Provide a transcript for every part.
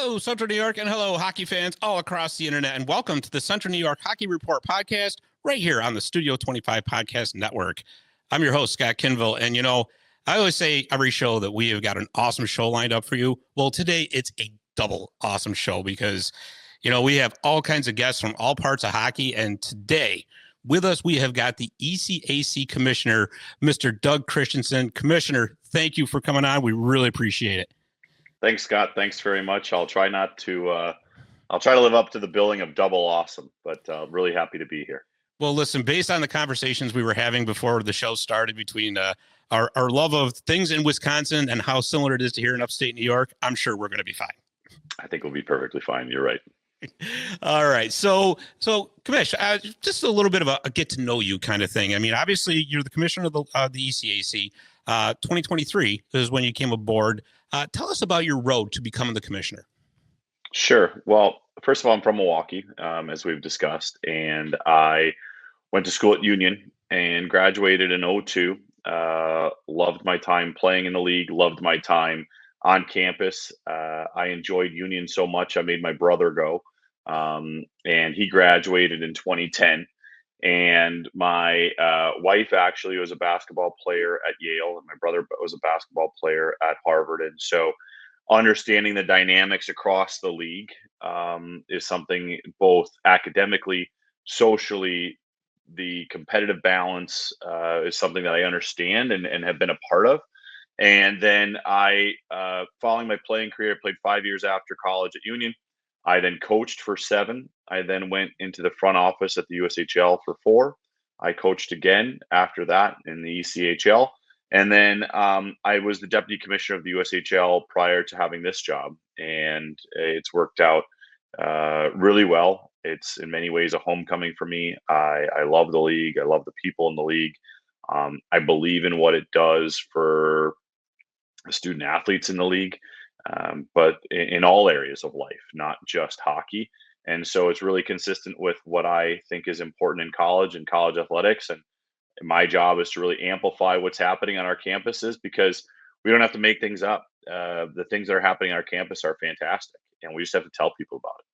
Hello, Central New York, and hello, hockey fans all across the internet, and welcome to the Central New York Hockey Report podcast right here on the Studio 25 Podcast Network. I'm your host, Scott Kinville, and I always say every show that we have got an awesome show lined up for you. Well, today it's a double awesome show because, we have all kinds of guests from all parts of hockey, and today with us we have got the ECAC Commissioner, Mr. Doug Christiansen. Commissioner, thank you for coming on. We really appreciate it. Thanks, Scott. Thanks very much. I'll try to live up to the billing of double awesome, but really happy to be here. Well, listen, based on the conversations we were having before the show started between our love of things in Wisconsin and how similar it is to here in upstate New York, I'm sure we're going to be fine. I think we'll be perfectly fine. You're right. All right. So Commish, just a little bit of a get to know you kind of thing. I mean, obviously, you're the commissioner of the ECAC. 2023 is when you came aboard. Tell us about your road to becoming the commissioner. Sure. Well, first of all, I'm from Milwaukee, as we've discussed, and I went to school at Union and graduated in '02. Loved my time playing in the league, loved my time on campus. I enjoyed Union so much, I made my brother go, and he graduated in 2010. And my wife actually was a basketball player at Yale, and my brother was a basketball player at Harvard. And so understanding the dynamics across the league is something both academically, socially, the competitive balance is something that I understand and have been a part of. And then following my playing career, I played 5 years after college at Union. I then coached for 7. I then went into the front office at the USHL for 4. I coached again after that in the ECHL. And then I was the deputy commissioner of the USHL prior to having this job. And it's worked out really well. It's in many ways a homecoming for me. I love the league. I love the people in the league. I believe in what it does for student athletes in the league, but in all areas of life, not just hockey. And so it's really consistent with what I think is important in college and college athletics. And my job is to really amplify what's happening on our campuses because we don't have to make things up. The things that are happening on our campus are fantastic, and we just have to tell people about it.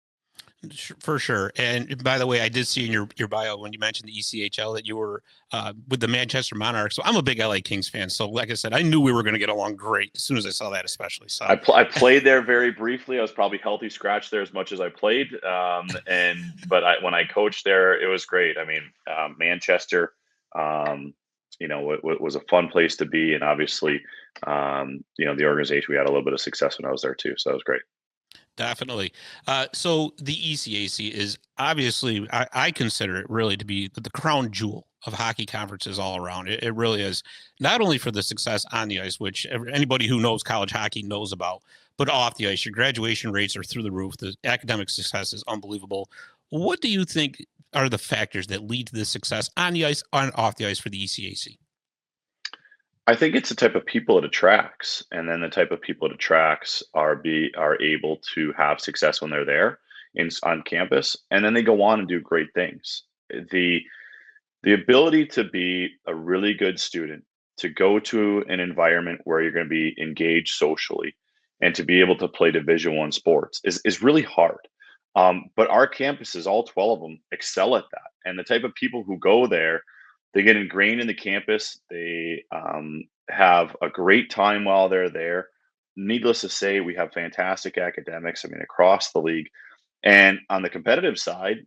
For sure. And by the way, I did see in your bio when you mentioned the ECHL that you were with the Manchester Monarchs. So I'm a big LA Kings fan. So like I said, I knew we were going to get along great as soon as I saw that, especially. So I played there very briefly. I was probably healthy scratch there as much as I played. But when I coached there, it was great. I mean, Manchester, it was a fun place to be. And obviously, the organization, we had a little bit of success when I was there too. So that was great. Definitely. So the ECAC is obviously, I consider it really to be the crown jewel of hockey conferences all around. It really is, not only for the success on the ice, which anybody who knows college hockey knows about, but off the ice. Your graduation rates are through the roof. The academic success is unbelievable. What do you think are the factors that lead to this success on the ice, on off the ice for the ECAC? I think it's the type of people it attracts, and then the type of people it attracts are able to have success when they're there on campus, and then they go on and do great things. The the ability to be a really good student, to go to an environment where you're going to be engaged socially, and to be able to play Division 1 sports is really hard. But our campuses, all 12 of them, excel at that, and the type of people who go there, they get ingrained in the campus. They have a great time while they're there. Needless to say, we have fantastic academics, I mean, across the league. And on the competitive side,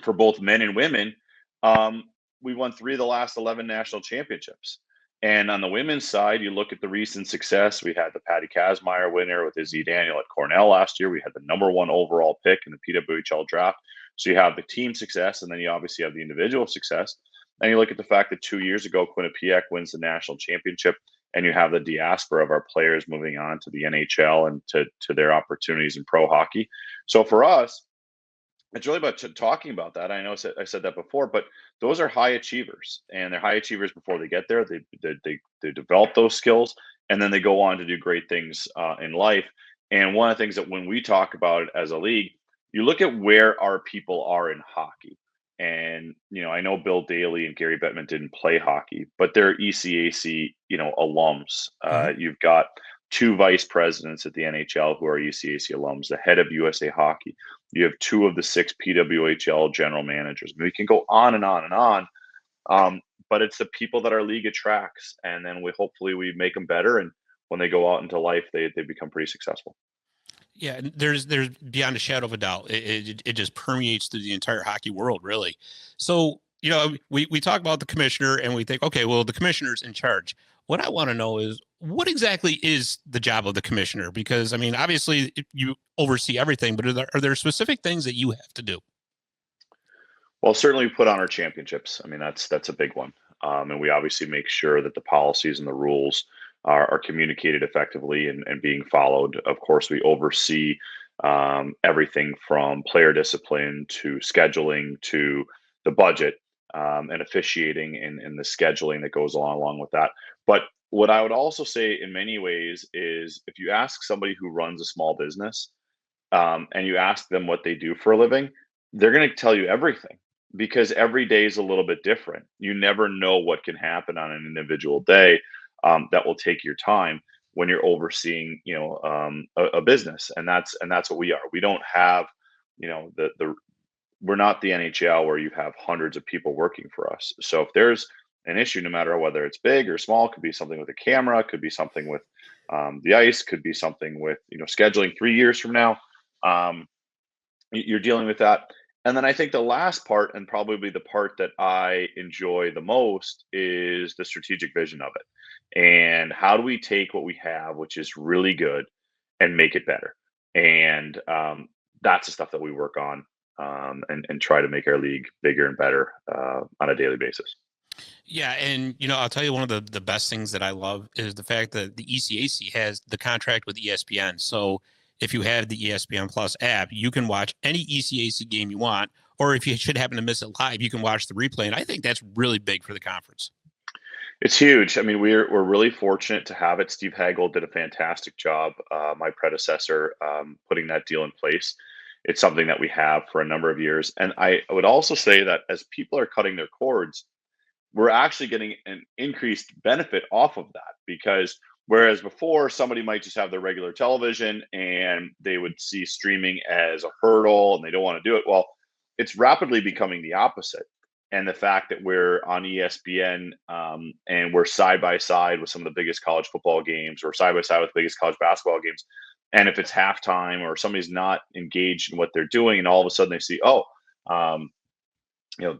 for both men and women, um, we won 3 of the last 11 national championships. And on the women's side, you look at the recent success. We had the Patty Kazmaier winner with Izzy Daniel at Cornell last year. We had the #1 overall pick in the PWHL draft. So you have the team success, and then you obviously have the individual success. And you look at the fact that 2 years ago, Quinnipiac wins the national championship, and you have the diaspora of our players moving on to the NHL and to their opportunities in pro hockey. So for us, it's really about talking about that. I know I said that before, but those are high achievers, and they're high achievers before they get there. They develop those skills, and then they go on to do great things in life. And one of the things that when we talk about it as a league, you look at where our people are in hockey. And I know Bill Daly and Gary Bettman didn't play hockey, but they're ECAC, alums. Mhm. You've got two vice presidents at the NHL who are ECAC alums, the head of USA Hockey. You have two of the six PWHL general managers. I mean, we can go on and on and on. But it's the people that our league attracts, and then hopefully we make them better. And when they go out into life, they become pretty successful. Yeah, there's beyond a shadow of a doubt. It just permeates through the entire hockey world, really. So, we talk about the commissioner and we think, okay, well, the commissioner's in charge. What I want to know is what exactly is the job of the commissioner? Because I mean, obviously you oversee everything, but are there specific things that you have to do? Well, certainly we put on our championships. I mean, that's a big one. And we obviously make sure that the policies and the rules are communicated effectively and being followed. Of course, we oversee everything from player discipline to scheduling to the budget and officiating and the scheduling that goes along with that. But what I would also say in many ways is if you ask somebody who runs a small business and you ask them what they do for a living, they're going to tell you everything because every day is a little bit different. You never know what can happen on an individual day that will take your time when you're overseeing, a business, and that's what we are. We don't have, the we're not the NHL where you have hundreds of people working for us. So if there's an issue, no matter whether it's big or small, could be something with a camera, could be something with the ice, could be something with scheduling 3 years from now. Um, you're dealing with that. And then I think the last part, and probably the part that I enjoy the most, is the strategic vision of it. And how do we take what we have, which is really good, and make it better? And that's the stuff that we work on and try to make our league bigger and better on a daily basis. Yeah, and I'll tell you one of the best things that I love is the fact that the ECAC has the contract with ESPN. So if you have the ESPN Plus app, you can watch any ECAC game you want, or if you should happen to miss it live, you can watch the replay. And I think that's really big for the conference. It's huge. I mean, we're really fortunate to have it. Steve Hagel did a fantastic job, my predecessor, putting that deal in place. It's something that we have for a number of years. And I would also say that as people are cutting their cords, we're actually getting an increased benefit off of that because whereas before somebody might just have their regular television and they would see streaming as a hurdle and they don't want to do it, well, it's rapidly becoming the opposite. And the fact that we're on ESPN and we're side by side with some of the biggest college football games or side by side with the biggest college basketball games, and if it's halftime or somebody's not engaged in what they're doing and all of a sudden they see, oh, um,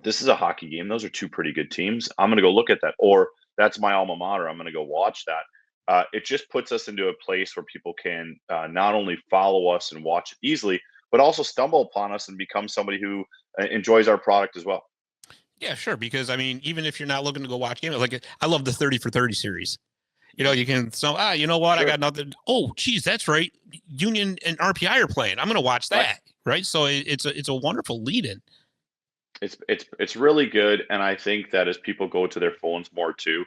this is a hockey game. Those are two pretty good teams. I'm going to go look at that. Or that's my alma mater. I'm going to go watch that. It just puts us into a place where people can not only follow us and watch it easily, but also stumble upon us and become somebody who enjoys our product as well. Yeah, sure. Because I mean, even if you're not looking to go watch games, like I love the 30 for 30 series. You can you know what? I Sure. got nothing. Oh, geez, that's right. Union and RPI are playing. I'm going to watch Right. that. Right. So it's a wonderful lead in. It's really good, and I think that as people go to their phones more too,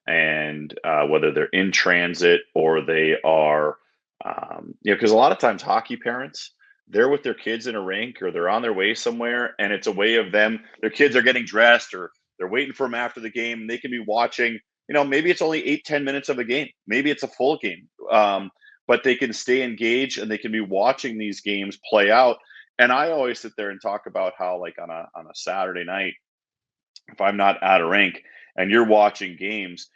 and whether they're in transit or they are, because a lot of times hockey parents they're with their kids in a rink or they're on their way somewhere, and it's a way of them. Their kids are getting dressed or they're waiting for them after the game, and they can be watching. Maybe it's only 8-10 minutes of a game, maybe it's a full game, but they can stay engaged and they can be watching these games play out. And I always sit there and talk about how, like on a Saturday night, if I'm not at a rink and you're watching games,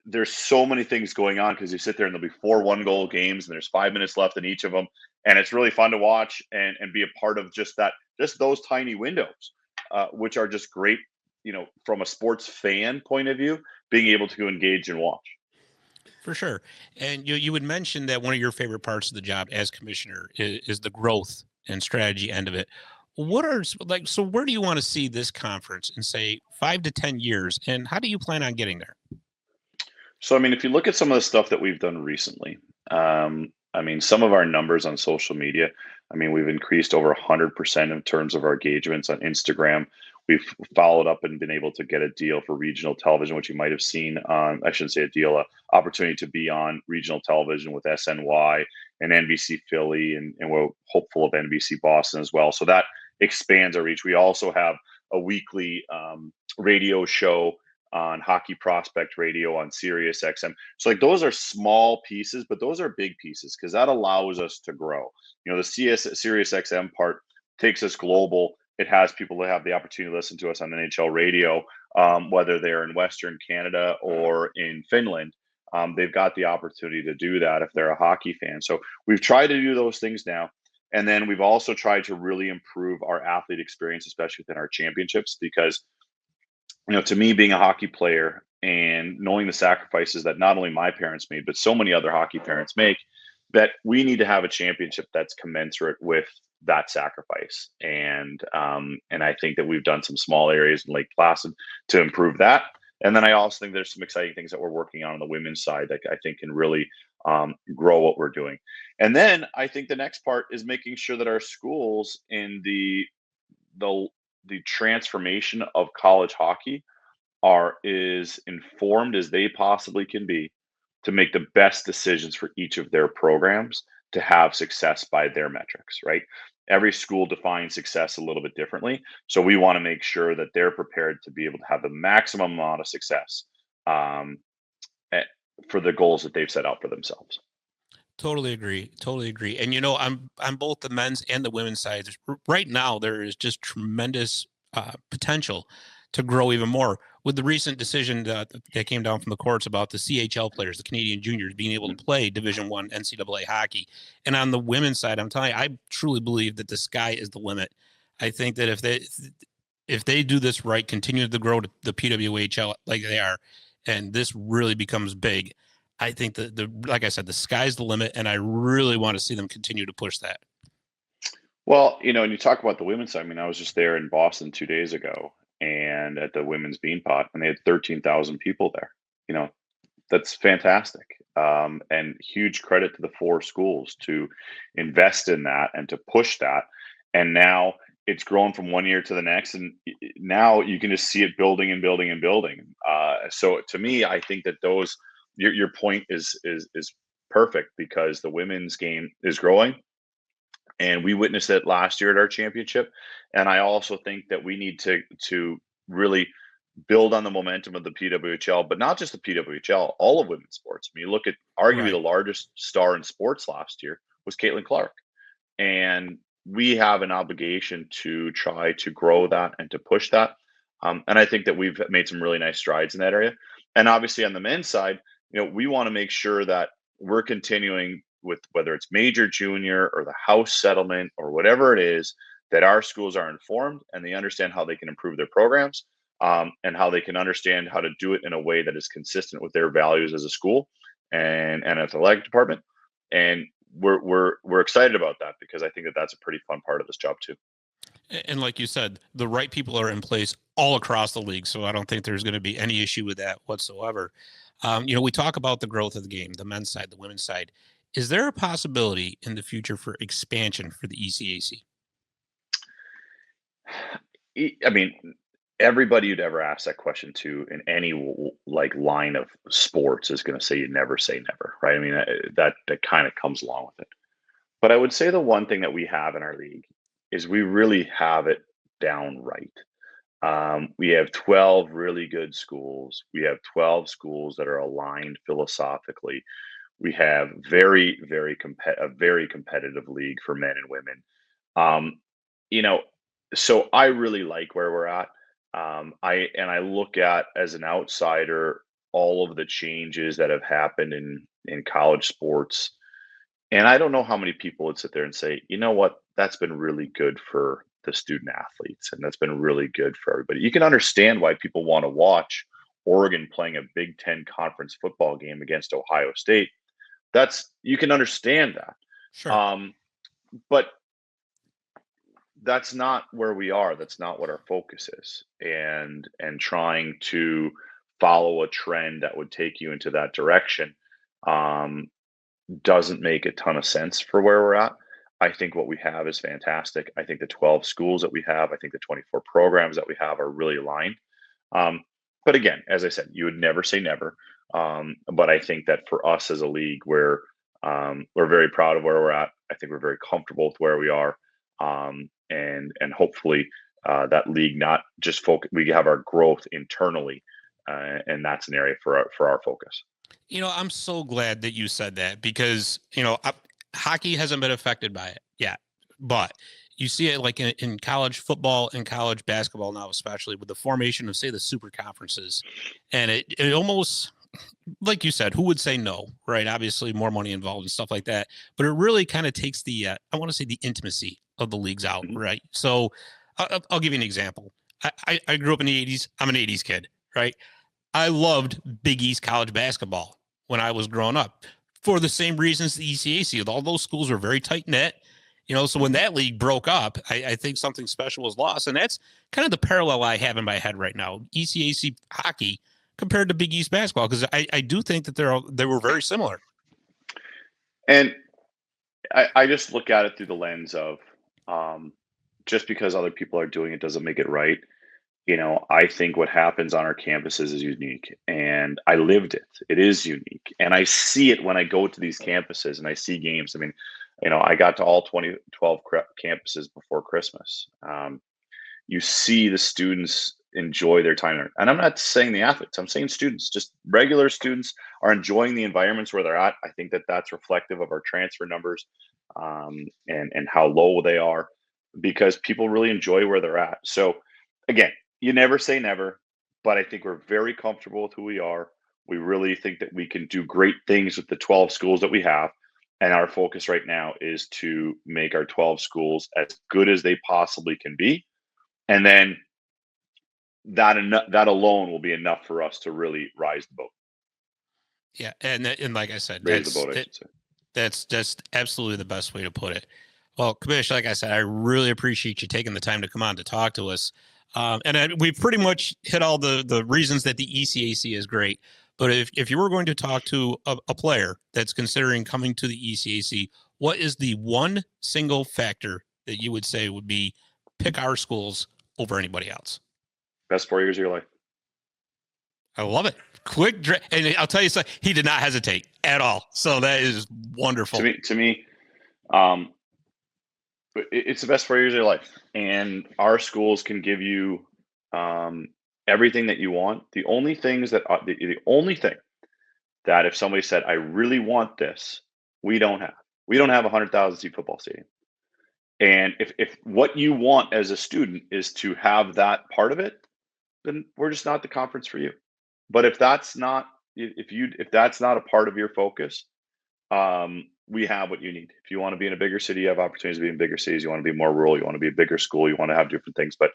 there's so many things going on because you sit there and there'll be 4 1-goal games and there's 5 minutes left in each of them, and it's really fun to watch and be a part of just those tiny windows, which are just great, from a sports fan point of view, being able to engage and watch. For sure. And you would mention that one of your favorite parts of the job as commissioner is the growth and strategy end of it. So where do you want to see this conference in say 5 to 10 years, and how do you plan on getting there? So, I mean, if you look at some of the stuff that we've done recently, I mean, some of our numbers on social media, I mean, we've increased over 100% in terms of our engagements on Instagram. We've followed up and been able to get a deal for regional television, which you might have seen on, I shouldn't say a deal, a opportunity to be on regional television with SNY and NBC Philly, and we're hopeful of NBC Boston as well. So that expands our reach. We also have a weekly radio show on Hockey Prospect Radio, on Sirius XM. So like those are small pieces, but those are big pieces because that allows us to grow. The Sirius XM part takes us global. It has people that have the opportunity to listen to us on NHL radio, whether they're in Western Canada or in Finland. They've got the opportunity to do that if they're a hockey fan. So we've tried to do those things now. And then we've also tried to really improve our athlete experience, especially within our championships, because, to me, being a hockey player and knowing the sacrifices that not only my parents made, but so many other hockey parents make, that we need to have a championship that's commensurate with that sacrifice. And I think that we've done some small areas in Lake Placid to improve that. And then I also think there's some exciting things that we're working on the women's side that I think can really grow what we're doing. And then I think the next part is making sure that our schools in the transformation of college hockey are as informed as they possibly can be to make the best decisions for each of their programs to have success by their metrics, right? Every school defines success a little bit differently. So we want to make sure that they're prepared to be able to have the maximum amount of success um, for the goals that they've set out for themselves. Totally agree. Totally agree. And I'm both the men's and the women's side. Right now, there is just tremendous potential to grow even more with the recent decision that came down from the courts about the CHL players, the Canadian juniors, being able to play Division I NCAA hockey. And on the women's side, I'm telling you, I truly believe that the sky is the limit. I think that if they do this right, continue to grow the PWHL like they are, and this really becomes big, I think that like I said, the sky's the limit, and I really want to see them continue to push that. Well, and you talk about the women's side. I mean, I was just there in Boston 2 days ago, and at the women's Beanpot, and they had 13,000 people there. That's fantastic, and huge credit to the four schools to invest in that and to push that. And now it's grown from one year to the next, and now you can just see it building and building and building. So to me, I think that your point is perfect because the women's game is growing, and we witnessed it last year at our championship. And I also think that we need to really build on the momentum of the PWHL, but not just the PWHL, all of women's sports. I mean, you look at arguably the Right. largest star in sports last year was Caitlin Clark. And we have an obligation to try to grow that and to push that. And I think that we've made some really nice strides in that area. And obviously on the men's side, we want to make sure that we're continuing with whether it's major, junior, or the house settlement or whatever it is, that our schools are informed and they understand how they can improve their programs, and how they can understand how to do it in a way that is consistent with their values as a school and athletic department. And we're excited about that because I think that that's a pretty fun part of this job too. And like you said, the right people are in place all across the league. So I don't think there's going to be any issue with that whatsoever. We talk about the growth of the game, the men's side, the women's side. Is there a possibility in the future for expansion for the ECAC? I mean, everybody you'd ever ask that question to in any like line of sports is going to say you never say never, right? I mean, that kind of comes along with it. But I would say the one thing that we have in our league is we really have it down right. We have 12 really good schools. We have 12 schools that are aligned philosophically. We have a very competitive league for men and women. Um, you know, so I really like where we're at. I look at as an outsider all of the changes that have happened in college sports, and I don't know how many people would sit there and say, you know what, that's been really good for the student athletes, and that's been really good for everybody. You can understand why people want to watch Oregon playing a Big Ten conference football game against Ohio State. You can understand that. Sure. But that's not where we are. That's not what our focus is. And trying to follow a trend that would take you into that direction um, doesn't make a ton of sense for where we're at. I think what we have is fantastic. I think the 12 schools that we have, I think the 24 programs that we have are really aligned. But again, as I said, you would never say never. But I think that for us as a league, we're very proud of where we're at. I think we're very comfortable with where we are, and hopefully that league not just focus. We have our growth internally and that's an area for our focus. I'm so glad that you said that because, hockey hasn't been affected by it yet, but you see it like in college football and college basketball now, especially with the formation of, say, the super conferences. And it almost, like you said, who would say no, right? Obviously more money involved and stuff like that, but it really kind of takes the, I want to say, the intimacy of the leagues out, Mm-hmm. right? So I'll give you an example. I grew up in the 80s. I'm an 80s kid, right? I loved Big East college basketball when I was growing up for the same reasons the ECAC. All those schools were very tight knit, so when that league broke up, I think something special was lost. And that's kind of the parallel I have in my head right now, ECAC hockey compared to Big East basketball, because I do think that they were very similar. And I just look at it through the lens of just because other people are doing it doesn't make it right. I think what happens on our campuses is unique, and I lived it. It is unique, and I see it when I go to these campuses and I see games. I mean, I got to all 12 campuses before Christmas. You see the students enjoy their time there, and I'm not saying the athletes. I'm saying students, just regular students, are enjoying the environments where they're at. I think that that's reflective of our transfer numbers, and how low they are, because people really enjoy where they're at. So, again, you never say never, but I think we're very comfortable with who we are. We really think that we can do great things with the 12 schools that we have. And our focus right now is to make our 12 schools as good as they possibly can be. And then that alone will be enough for us to really rise the boat. Yeah. And like I said, Raise the boat, I should say. That's just absolutely the best way to put it. Well, Commissioner, like I said, I really appreciate you taking the time to come on to talk to us. We've pretty much hit all the reasons that the ECAC is great. But if you were going to talk to a player that's considering coming to the ECAC, what is the one single factor that you would say would be pick our schools over anybody else? Best 4 years of your life. I love it. Quick, and I'll tell you something, he did not hesitate at all. So that is wonderful. To me, it's the best 4 years of your life, and our schools can give you everything that you want. The only things that the only thing that if somebody said, "I really want this," we don't have. We don't have a 100,000 seat football stadium. And if what you want as a student is to have that part of it, then we're just not the conference for you. But if that's not if that's not a part of your focus, we have what you need. If you want to be in a bigger city, you have opportunities to be in bigger cities. You want to be more rural. You want to be a bigger school. You want to have different things. But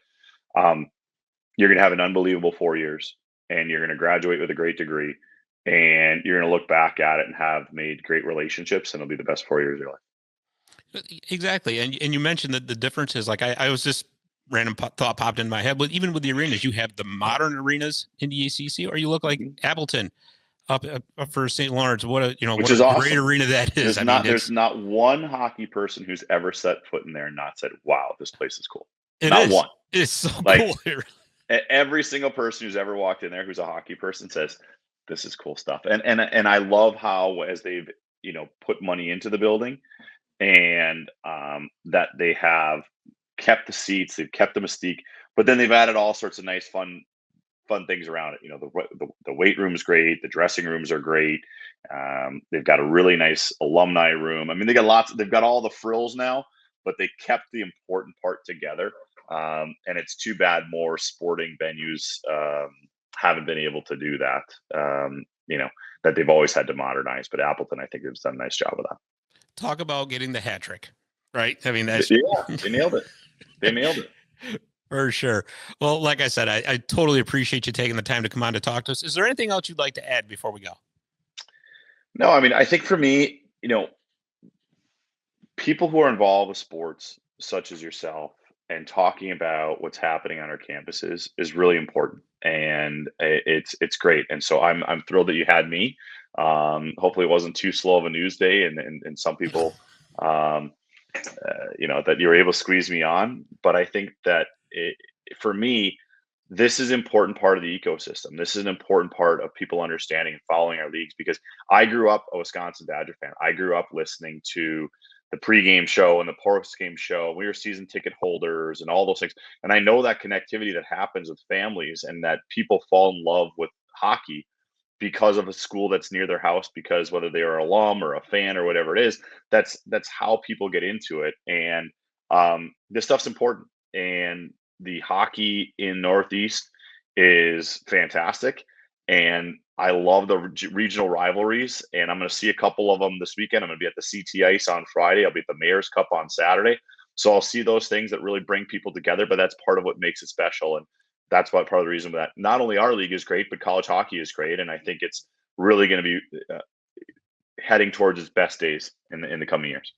you're going to have an unbelievable 4 years, and you're going to graduate with a great degree, and you're going to look back at it and have made great relationships, and it'll be the best 4 years of your life. Exactly. And you mentioned that the difference is, like, I was just random thought popped in my head, but even with the arenas, you have the modern arenas in the ACC, or you look like Appleton up for St. Lawrence. What a Which what is a awesome. great arena that is. There's not one hockey person who's ever set foot in there and not said, "Wow, this place is cool." Not one. It's so like, cool here. Every single person who's ever walked in there who's a hockey person says, "This is cool stuff." And I love how, as they've put money into the building, and that they have kept the seats, they've kept the mystique, but then they've added all sorts of nice fun things around it. The weight room is great, the dressing rooms are great. They've got a really nice alumni room. I mean, they've got all the frills now, but they kept the important part together. And it's too bad more sporting venues haven't been able to do that. That they've always had to modernize, but Appleton, I think, has done a nice job of that. Talk about getting the hat trick, right? I mean, that's they nailed it. They nailed it. For sure. Well, like I said, I totally appreciate you taking the time to come on to talk to us. Is there anything else you'd like to add before we go? No, I mean, I think for me, people who are involved with sports, such as yourself, and talking about what's happening on our campuses is really important, and it's great. And so I'm thrilled that you had me. Hopefully, it wasn't too slow of a news day, and some people, that you were able to squeeze me on. But I think that for me, this is an important part of the ecosystem. This is an important part of people understanding and following our leagues, because I grew up a Wisconsin Badger fan. I grew up listening to the pregame show and the postgame show. We were season ticket holders and all those things. And I know that connectivity that happens with families, and that people fall in love with hockey because of a school that's near their house, because whether they are alum or a fan or whatever it is, that's how people get into it. And this stuff's important. And the hockey in Northeast is fantastic. And I love the regional rivalries. And I'm going to see a couple of them this weekend. I'm going to be at the CT Ice on Friday. I'll be at the Mayor's Cup on Saturday. So I'll see those things that really bring people together, but that's part of what makes it special. And that's what part of the reason that not only our league is great, but college hockey is great. And I think it's really going to be heading towards its best days in the coming years.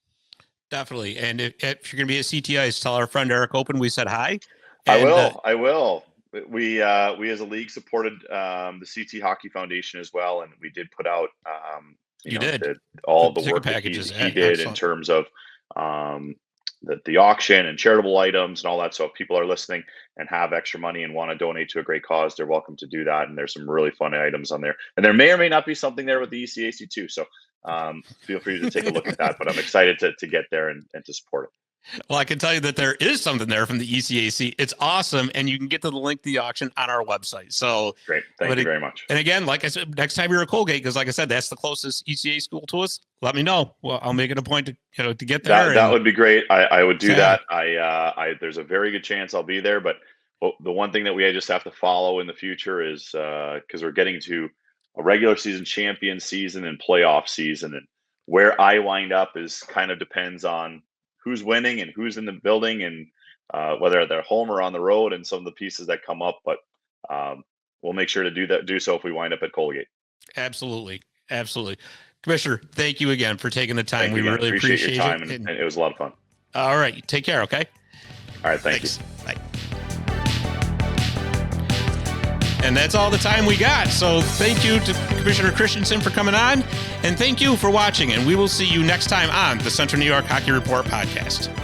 Definitely. And if you're going to be at CTIs, tell our friend Eric Open we said hi. And, I will. We as a league supported the CT Hockey Foundation as well, and we did put out all the work packages he did in terms of the auction and charitable items and all that. So if people are listening and have extra money and want to donate to a great cause, they're welcome to do that. And there's some really fun items on there, and there may or may not be something there with the ECAC too. So feel free to take a look at that. But I'm excited to get there and to support it. Well, I can tell you that there is something there from the ECAC. It's awesome. And you can get to the link to the auction on our website. So great. Thank you very much. And again, like I said, next time you're at Colgate, because like I said, that's the closest ECA school to us. Let me know. Well, I'll make it a point to get there. That would be great. I would do that. There's a very good chance I'll be there, but the one thing that we just have to follow in the future is because we're getting to a regular season champion season and playoff season, and where I wind up is kind of depends on who's winning and who's in the building, and whether they're home or on the road, and some of the pieces that come up. But we'll make sure to do so if we wind up at Colgate. Absolutely. Commissioner, thank you again for taking the time. We really appreciate your time, and it was a lot of fun. All right. Take care. Okay. All right. Thanks. Bye. And that's all the time we got. So thank you to Commissioner Christiansen for coming on, and thank you for watching. And we will see you next time on the Central New York Hockey Report podcast.